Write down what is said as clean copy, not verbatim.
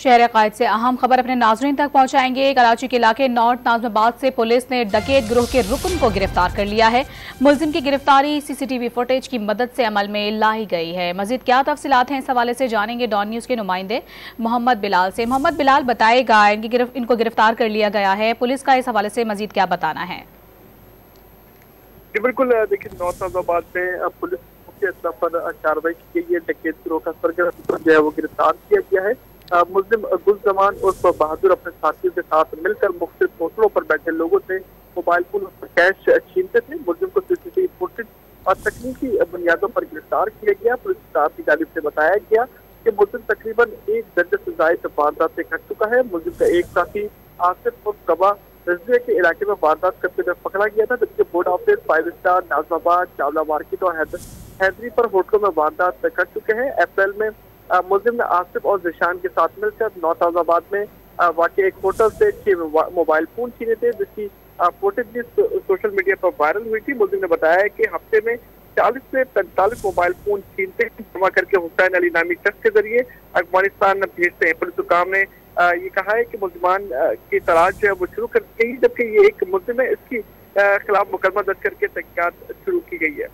शहर कायद से अहम खबर अपने नाजरीन तक पहुंचाएंगे। कराची के इलाके नॉर्थ नाजमाबाद से पुलिस ने डकैत गिरोह के रुकन को गिरफ्तार कर लिया है। मुलजिम की गिरफ्तारी सीसीटीवी फुटेज की मदद से अमल में लाई गई है। मजीद क्या तफसीलात हैं इस हवाले से जानेंगे डॉन न्यूज के नुमाइंदे मोहम्मद बिलाल से। मोहम्मद बिलाल बताएगा, इनको गिरफ्तार कर लिया गया है, पुलिस का इस हवाले से मजीद क्या बताना है? जी बिल्कुल, देखिए नॉर्थ नाजमाबाद में पुलिस के इत्तला पर कार्रवाई की गई है। डकैत गिरोह का सरगर्म जो है वो गिरफ्तार किया गया है। मुल्जिम गुलजमान उर्फ बहादुर अपने साथियों के साथ मिलकर मुख्तलिफ होटलों पर बैठे लोगों से मोबाइल फोन और कैश छीनते थे। मुल्जिम को सीसीटीवी फुटेज और तकनीकी बुनियादों पर गिरफ्तार किया गया। पुलिस स्टाफ की जानिब से बताया गया कि मुल्जिम तकरीबन 1 दर्जन से ज्यादा वारदातें कर चुका है। मुल्जिम का एक साथी आसिफ उर्फ कबा रजिया के इलाके में वारदात करते हुए पकड़ा गया था, जबकि board office, 5 star, Najmabad, Chawla market और हैदरी पर होटलों में वारदात कर चुके हैं। अप्रैल में मुल्जिम ने आसिफ और जिशान के साथ मिलकर नॉर्थ नाजमाबाद में वाकई एक होटल से 6 मोबाइल फोन छीने थे, जिसकी फुटेज भी सोशल मीडिया पर वायरल हुई थी। मुल्जिम ने बताया कि हफ्ते में 40 से 45 मोबाइल फोन छीनते जमा करके हुसैन अली नामी शख्स के जरिए अफगानिस्तान भेजते हैं। पुलिस हुकाम ने ये कहा है कि मुल्जिमान की तलाश जो है वो शुरू कर दी गई, जबकि ये एक मुल्जिम है, इसकी खिलाफ मुकदमा दर्ज करके तहकीकात शुरू की गई है।